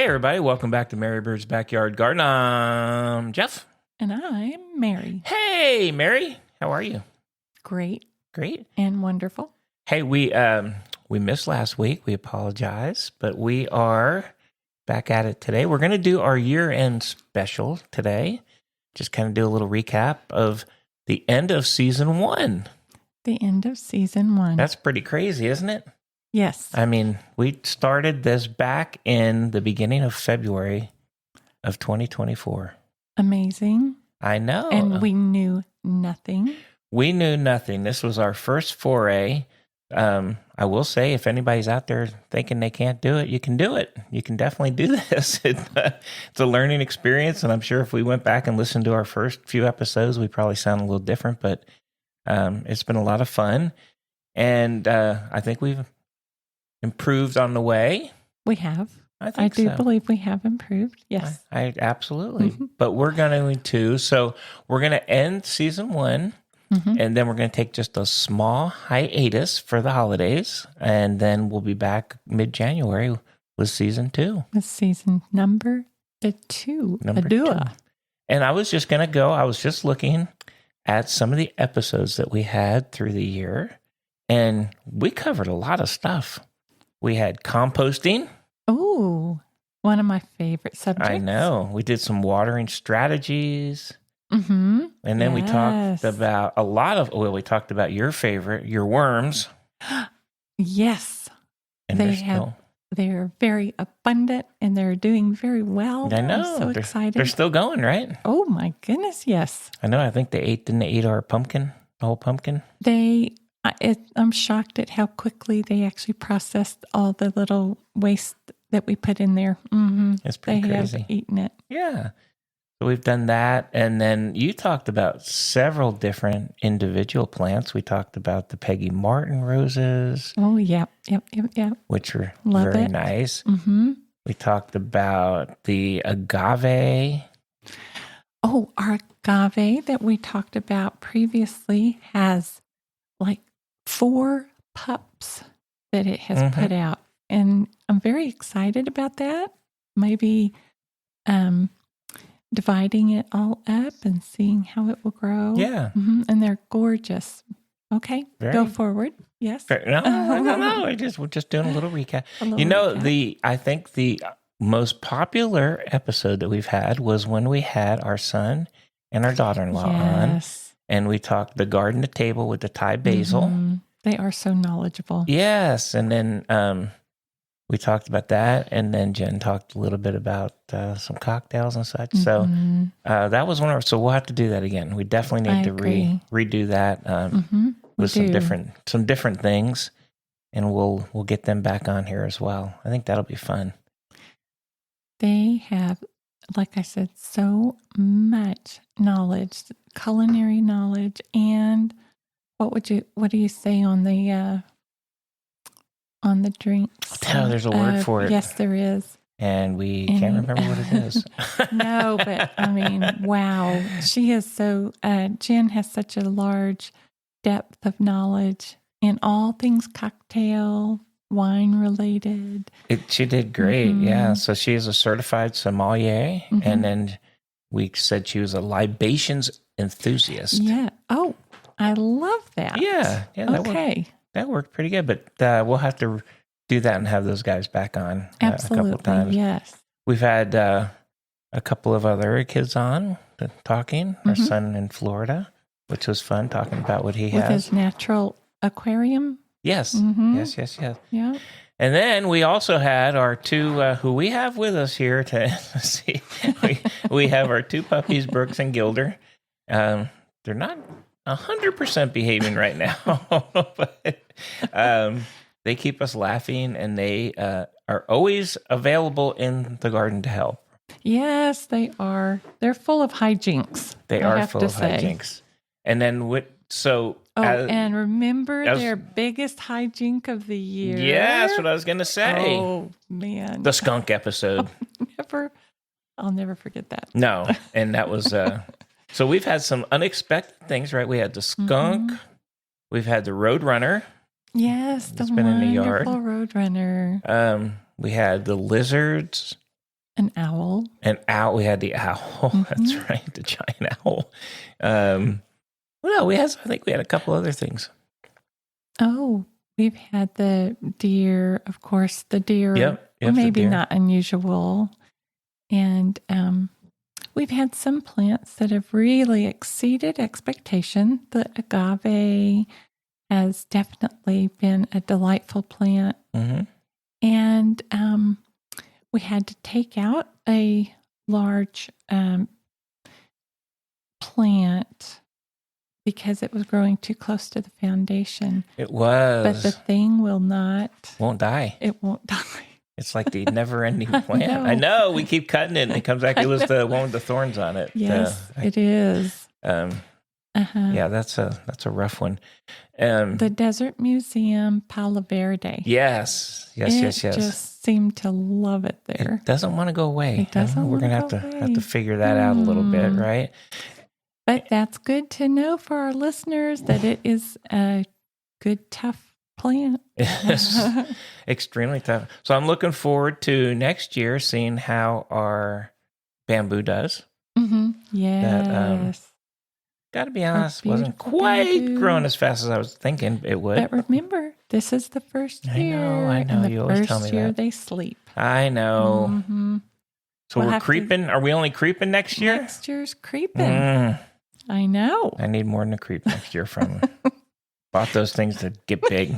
everybody. Welcome back to MaryBirds Backyard Garden. I'm Jeff. And I'm Mary. Hey, Mary. How are you? Great. Great. And wonderful. Hey, we missed last week. We apologize, but we are back at it today. We're going to do our year-end special today. Just kind of do a little recap of the end of season 1. The end of season 1. That's pretty crazy, isn't it? Yes. I mean, we started this back in the beginning of February of 2024. Amazing. I know. And we knew nothing. We knew nothing. This was our first foray. I will say, if anybody's out there thinking they can't do it, you can do it. You can definitely do this. It's a learning experience, and I'm sure if we went back and listened to our first few episodes, we probably sound a little different, but it's been a lot of fun. And I think we've improved on the way. We have. I do believe we have improved. Yes. I absolutely. But we're going to, so we're going to end season 1, and then we're going to take just a small hiatus for the holidays, and then we'll be back mid-January with season 2. With season number 2. Number 2. And I was just looking at some of the episodes that we had through the year, and we covered a lot of stuff. We had composting. Oh, one of my favorite subjects. I know. We did some watering strategies. Mm-hmm. And then we talked about we talked about your favorite, your worms. Yes. And they're very abundant and they're doing very well. I know. I'm so excited. They're still going, right? Oh my goodness, yes. I know. I think didn't they eat our pumpkin, the whole pumpkin? I'm shocked at how quickly they actually processed all the little waste that we put in there. Mm-hmm. It's pretty crazy. They have eaten it. Yeah. So we've done that. And then you talked about several different individual plants. We talked about the Peggy Martin roses. Oh, yep. Which were very nice. Mm-hmm. We talked about the agave. Oh, our agave that we talked about previously has like 4 pups that it has put out. And I'm very excited about that. Maybe dividing it all up and seeing how it will grow. Yeah. Mm-hmm. And they're gorgeous. Okay, go forward. Yes. No. We're just doing a little recap. I think the most popular episode that we've had was when we had our son and our daughter-in-law on. And we talked the garden to table with the Thai basil. Mm-hmm. They are so knowledgeable. Yes. And then we talked about that. And then Jen talked a little bit about some cocktails and such. So that was so we'll have to do that again. We definitely need to redo that with some different things. And we'll get them back on here as well. I think that'll be fun. They have, like I said, so much knowledge, culinary knowledge, and what do you say on the drinks? Oh, there's a word for it. Yes, there is. And we can't remember what it is. No, but I mean, wow. She is Jen has such a large depth of knowledge in all things cocktail, wine related. She did great. Yeah. So she is a certified sommelier. And then we said she was a libations enthusiast. Yeah. Oh, I love that. Yeah. Okay. That worked pretty good, but we'll have to do that and have those guys back on a couple of times. Yes. We've had a couple of other kids on talking. Our son in Florida, which was fun, talking about what he has. With his natural aquarium. Yes. Yes. Yeah. And then we also had our 2, who we have with us here to see. We have our 2 puppies, Brooks and Gilder. They're not 100% behaving right now, but they keep us laughing, and they are always available in the garden to help. Yes, they are. They're full of hijinks. They are full of hijinks. And then and remember their biggest hijink of the year? Yeah, that's what I was going to say. Oh, man. The skunk episode. I'll never forget that. No, and that was... So we've had some unexpected things, right? We had the skunk. We've had the roadrunner. Yes, the been in the yard. wonderful roadrunner. We had the lizards. An owl. We had the owl. That's right, the giant owl. Well, I think we had a couple other things. Oh, we've had the deer, of course, the deer. Yep, maybe not unusual. And we've had some plants that have really exceeded expectation. The agave has definitely been a delightful plant. Mm-hmm. And we had to take out a large plant because it was growing too close to the foundation. It was. But the thing won't die. It won't die. It's like the never-ending plant. I know. We keep cutting it, and it comes back. It was the one with the thorns on it. Yes, it is. Yeah, that's a rough one. The Desert Museum, Palo Verde. Yes. It just seemed to love it there. It doesn't want to go away. It doesn't. We're gonna have to figure that out a little bit, right? But that's good to know for our listeners that it is a good, tough plant. It's extremely tough. So I'm looking forward to next year seeing how our bamboo does. Mm-hmm. Yes. Got to be honest, wasn't quite growing as fast as I was thinking it would. But remember, this is the first year. I know. And You always tell me first year that. they sleep. I know. Mm-hmm. So we're creeping. Are we only creeping next year? Next year's creeping. I know. I need more than a creep next year from them. Bought those things to get big.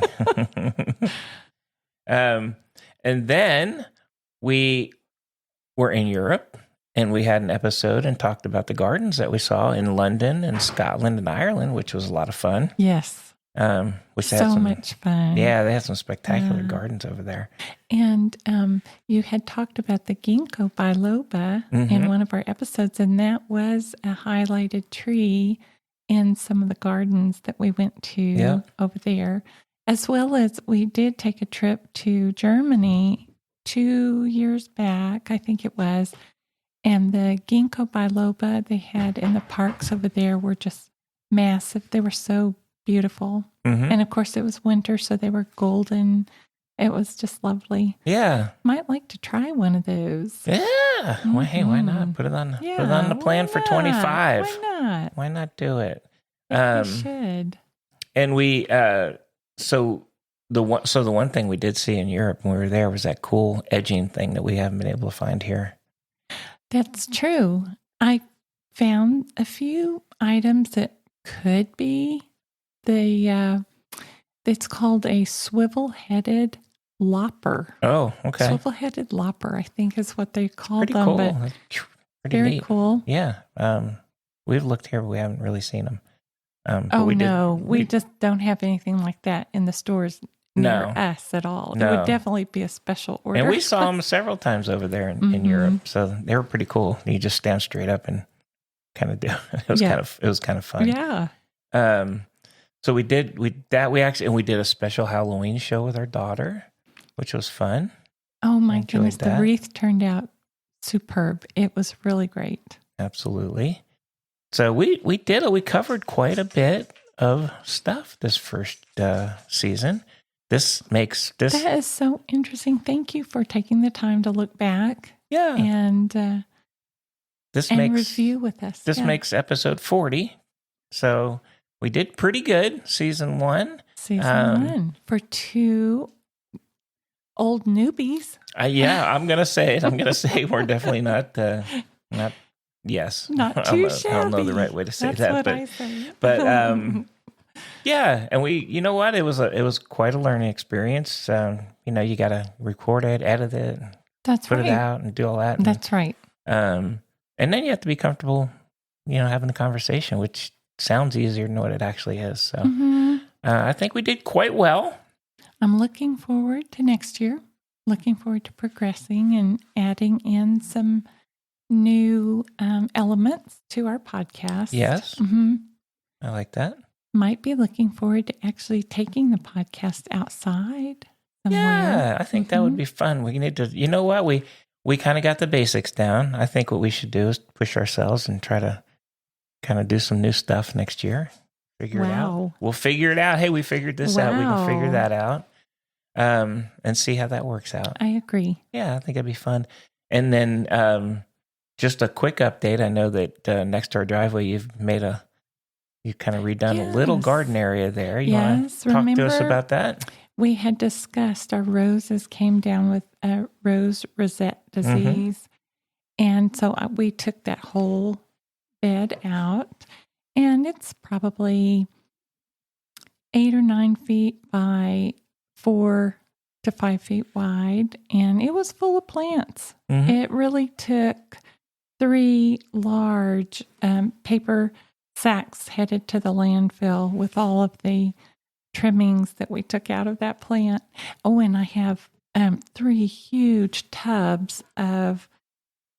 And then we were in Europe. And we had an episode and talked about the gardens that we saw in London and Scotland and Ireland, which was a lot of fun. Yes. Which so much fun. Yeah, they had some spectacular gardens over there. And you had talked about the ginkgo biloba in one of our episodes, and that was a highlighted tree in some of the gardens that we went to over there, as well as we did take a trip to Germany 2 years back, I think it was. And the ginkgo biloba they had in the parks over there were just massive. They were so beautiful. And of course, it was winter, so they were golden. It was just lovely. Yeah. Might like to try one of those. Yeah. Well, hey, why not? Put it on the plan for 25. Why not? Why not do it? We should. And we, so the one thing we did see in Europe when we were there was that cool edging thing that we haven't been able to find here. That's true. I found a few items that could be it's called a swivel-headed lopper. Oh, okay. Swivel-headed lopper, I think is what they call pretty them. Cool. But pretty very neat. cool. Yeah. We've looked here, but we haven't really seen them. We just don't have anything like that in the stores near us at all. No. It would definitely be a special order. And we saw them several times over there in Europe, so they were pretty cool. You just stand straight up and kind of do. It was kind of fun. Yeah. So we did a special Halloween show with our daughter, which was fun. Oh my goodness, the wreath turned out superb. It was really great. Absolutely. So we did it. We covered quite a bit of stuff this first season. That is so interesting. Thank you for taking the time to look back. Yeah. And review with us. This makes episode 40. So we did pretty good, season 1. Season 1 for 2 old newbies. I'm going to say it. I'm going to say we're definitely not yes. Not too shabby. I don't know the right way to say that. That's what I say. But yeah, and it was quite a learning experience. You got to record it, edit it, put it out, and do all that. That's right. And then you have to be comfortable, having a conversation, which sounds easier than what it actually is. So I think we did quite well. I'm looking forward to next year. Looking forward to progressing and adding in some new elements to our podcast. Yes, I like that. Might be looking forward to actually taking the podcast outside somewhere. Yeah, I think that would be fun. We need to, we kind of got the basics down. I think what we should do is push ourselves and try to kind of do some new stuff next year. Figure it out. We'll figure it out. Hey, we figured this out. We can figure that out and see how that works out. I agree. Yeah, I think it'd be fun. And then just a quick update. I know that next to our driveway, you've kind of redone a little garden area there. You want to talk to us about that? We had discussed our roses came down with rose rosette disease. And so we took that whole bed out, and it's probably 8 or 9 feet by 4 to 5 feet wide, and it was full of plants. It really took 3 large paper sacks headed to the landfill with all of the trimmings that we took out of that plant. Oh, and I have 3 huge tubs of,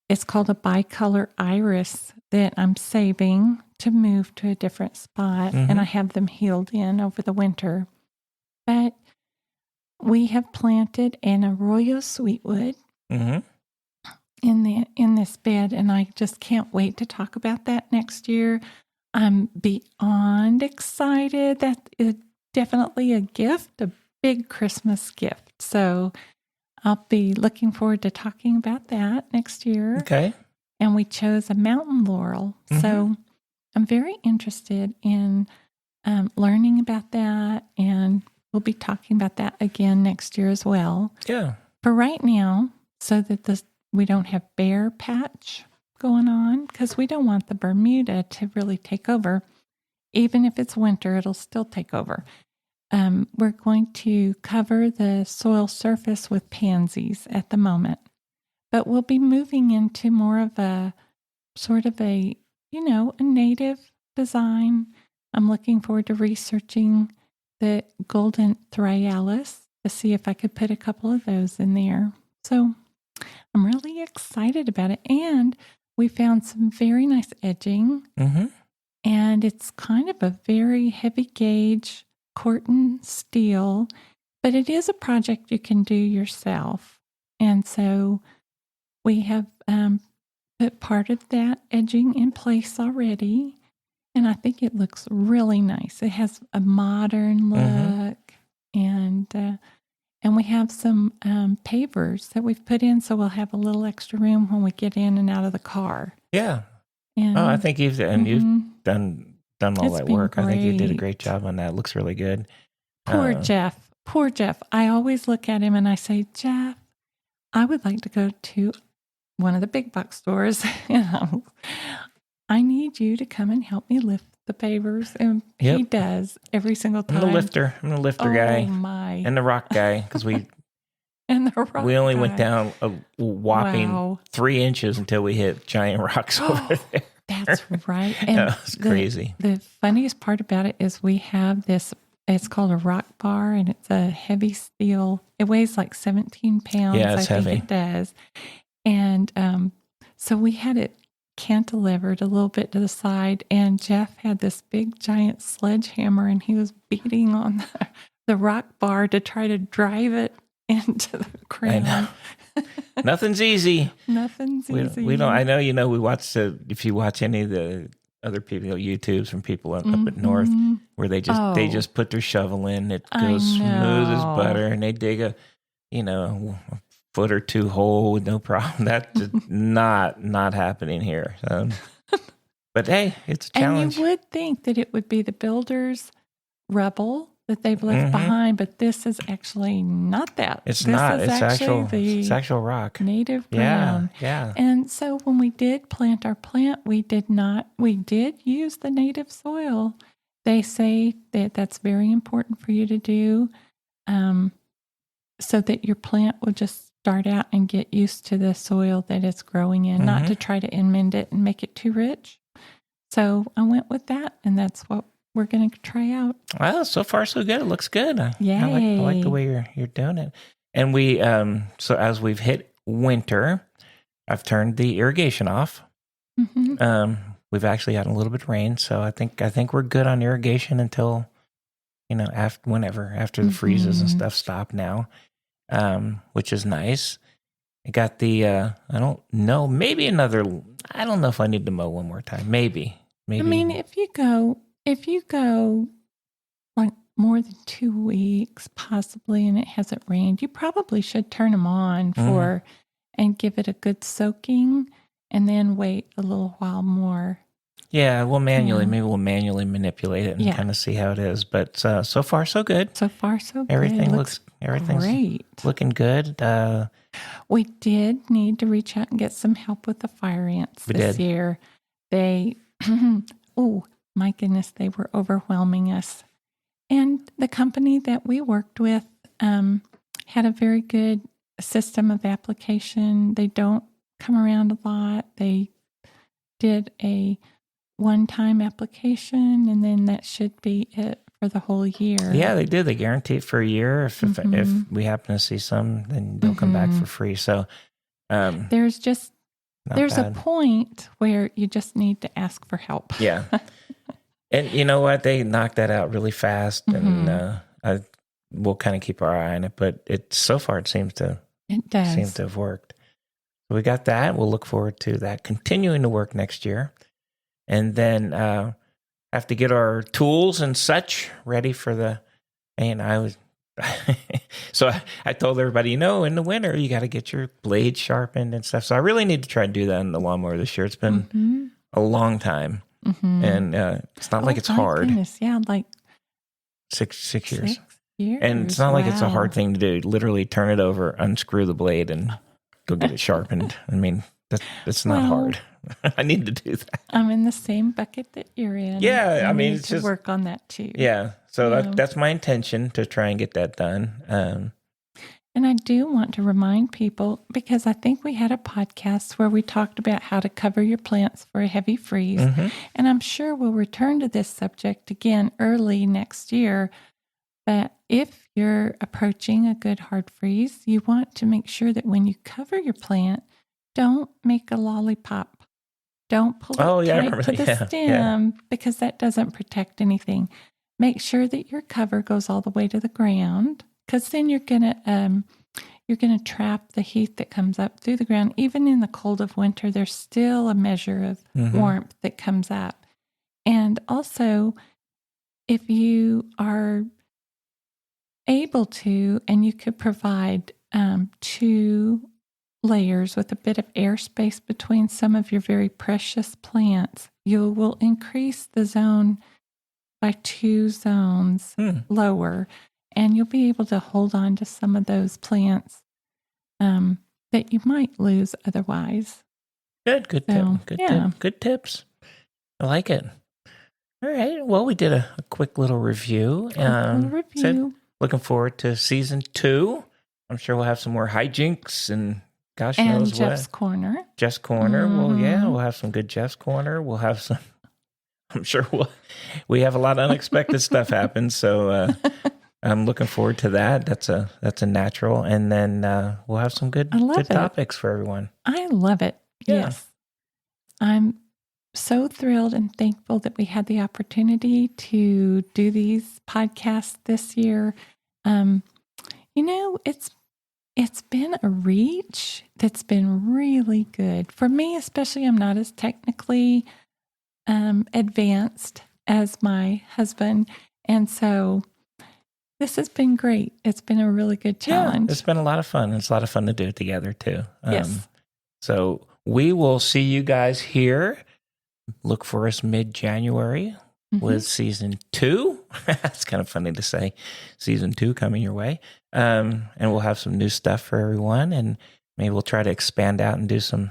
it's called a bicolor iris, that I'm saving to move to a different spot, and I have them healed in over the winter. But we have planted an arroyo sweetwood in this bed, and I just can't wait to talk about that next year. I'm beyond excited. That is definitely a gift, a big Christmas gift. So I'll be looking forward to talking about that next year. Okay. And we chose a mountain laurel. So I'm very interested in learning about that, and we'll be talking about that again next year as well. Yeah. For right now, so that we don't have bare patch going on, because we don't want the Bermuda to really take over. Even if it's winter, it'll still take over. We're going to cover the soil surface with pansies at the moment, but we'll be moving into more of a sort of a native design. I'm looking forward to researching the golden thryallis to see if I could put a couple of those in there. So I'm really excited about it. And we found some very nice edging. And it's kind of a very heavy gauge Corten steel, but it is a project you can do yourself. And so we have put part of that edging in place already, and I think it looks really nice. It has a modern look, and we have some pavers that we've put in, so we'll have a little extra room when we get in and out of the car. Yeah. And, I think you've done all that work. Great. I think you did a great job on that. It looks really good. Poor Jeff. I always look at him and I say, Jeff, I would like to go to one of the big box stores. I need you to come and help me lift the pavers. And he does every single time. I'm the lifter guy. My. And the rock guy, because we only went down a whopping 3 inches until we hit giant rocks over there. That's right. And it's crazy. The funniest part about it is we have this, it's called a rock bar, and it's a heavy steel. It weighs like 17 pounds. Yeah, it's heavy. It does. And so we had it cantilevered a little bit to the side, and Jeff had this big giant sledgehammer, and he was beating on the rock bar to try to drive it into the ground. I know. Nothing's easy. Nothing's easy. We don't. I know. We watch if you watch any of the other people, YouTubes from people up at north, where they just put their shovel in. It goes smooth as butter, and they dig a foot or two hole with no problem. That's not happening here. But hey, it's a challenge. And you would think that it would be the builders' rubble that they've left behind, but this is actually not that. It's not. It's actual rock. Native ground. Yeah. And so when we did plant our plant, we did use the native soil. They say that that's very important for you to do, so that your plant will just start out and get used to the soil that it's growing in, not to try to amend it and make it too rich. So I went with that, and that's what we're going to try out. Well, so far so good. It looks good. Yay. I like the way you're doing it. And we so as we've hit winter, I've turned the irrigation off. We've actually had a little bit of rain, so I think we're good on irrigation until after the freezes and stuff stop now, which is nice. I got the I don't know, maybe another. I don't know if I need to mow one more time. Maybe. I mean, if you go like more than 2 weeks possibly and it hasn't rained, you probably should turn them on for and give it a good soaking and then wait a little while more. Yeah, maybe we'll manually manipulate it and kind of see how it is. But so far, so good. So far, so good. Everything's great. Looking good. We did need to reach out and get some help with the fire ants this year. They, oh my goodness, they were overwhelming us. And the company that we worked with had a very good system of application. They don't come around a lot. They did a one-time application, and then that should be it for the whole year. Yeah, they do. They guarantee it for a year. If we happen to see some, then they'll come back for free. So there's a point where you just need to ask for help. Yeah. And you know what? They knocked that out really fast, and we'll kind of keep our eye on it. But so far it seems to have worked. So we got that. We'll look forward to that continuing to work next year, and then have to get our tools and such ready for the. And I was. So I told everybody, in the winter you got to get your blades sharpened and stuff. So I really need to try and do that in the lawnmower this year. It's been a long time. And it's not like it's hard. Goodness. Yeah, like 6 years. 6 years. And it's not like it's a hard thing to do. Literally turn it over, unscrew the blade, and go get it sharpened. I mean, it's not hard. I need to do that. I'm in the same bucket that you're in. Yeah, I mean, it's just work on that too. Yeah, so that's my intention, to try and get that done. And I do want to remind people, because I think we had a podcast where we talked about how to cover your plants for a heavy freeze. And I'm sure we'll return to this subject again early next year. But if you're approaching a good hard freeze, you want to make sure that when you cover your plant, don't make a lollipop. Don't pull it tight to the stem, because that doesn't protect anything. Make sure that your cover goes all the way to the ground, because then you're gonna trap the heat that comes up through the ground. Even in the cold of winter, there's still a measure of warmth that comes up. And also, if you are able to, and you could provide 2 layers with a bit of airspace between some of your very precious plants, you will increase the zone by 2 zones lower. And you'll be able to hold on to some of those plants that you might lose otherwise. Good tip. Good tips. I like it. All right. Well, we did a quick little review. Looking forward to season 2. I'm sure we'll have some more hijinks and gosh knows what. Jeff's Corner. Jeff's Corner. Well, yeah, we'll have some good Jeff's Corner. We'll have some. I'm sure we have a lot of unexpected stuff happen. So. I'm looking forward to that. That's a natural. And then we'll have some good topics for everyone. I love it. Yeah. Yes. I'm so thrilled and thankful that we had the opportunity to do these podcasts this year. It's been a reach that's been really good. For me, especially, I'm not as technically advanced as my husband. And so this has been great. It's been a really good challenge. Yeah, it's been a lot of fun. It's a lot of fun to do it together, too. Yes. So we will see you guys here. Look for us mid-January with season 2. It's kind of funny to say season 2 coming your way. And we'll have some new stuff for everyone. And maybe we'll try to expand out and do some.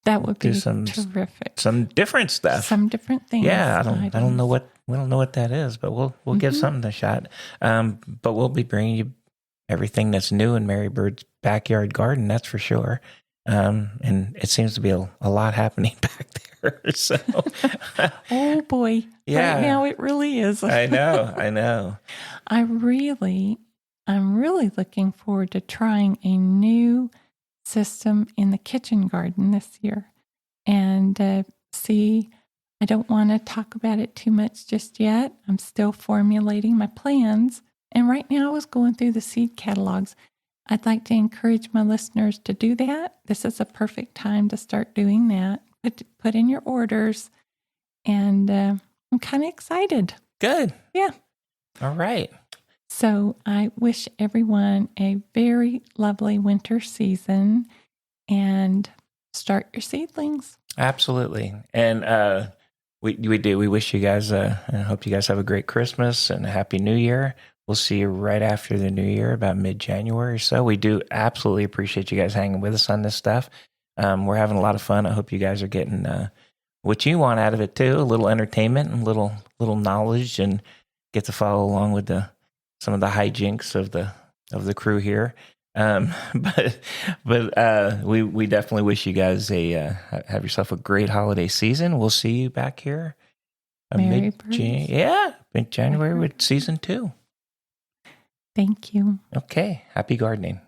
That would be terrific. Some different stuff. Some different things. Yeah, I don't know what we don't know what that is, but we'll give something a shot. But we'll be bringing you everything that's new in MaryBirds Backyard Garden. That's for sure. And it seems to be a lot happening back there. So, oh boy, yeah. Right now it really is. I know. I'm really looking forward to trying a new system in the kitchen garden this year, and see. I don't want to talk about it too much just yet. I'm still formulating my plans, and right now I was going through the seed catalogs. I'd like to encourage my listeners to do that. This is a perfect time to start doing that. Put in your orders, and I'm kind of excited. Good. Yeah. All right. So I wish everyone a very lovely winter season, and start your seedlings. Absolutely. And we do. We wish you guys, I hope you guys have a great Christmas and a happy New Year. We'll see you right after the New Year, about mid-January or so. We do absolutely appreciate you guys hanging with us on this stuff. We're having a lot of fun. I hope you guys are getting what you want out of it too, a little entertainment and little knowledge, and get to follow along with some of the hijinks of the crew here. But we definitely wish you guys have yourself a great holiday season. We'll see you back here mid-January with season 2. Thank you. Okay. Happy gardening.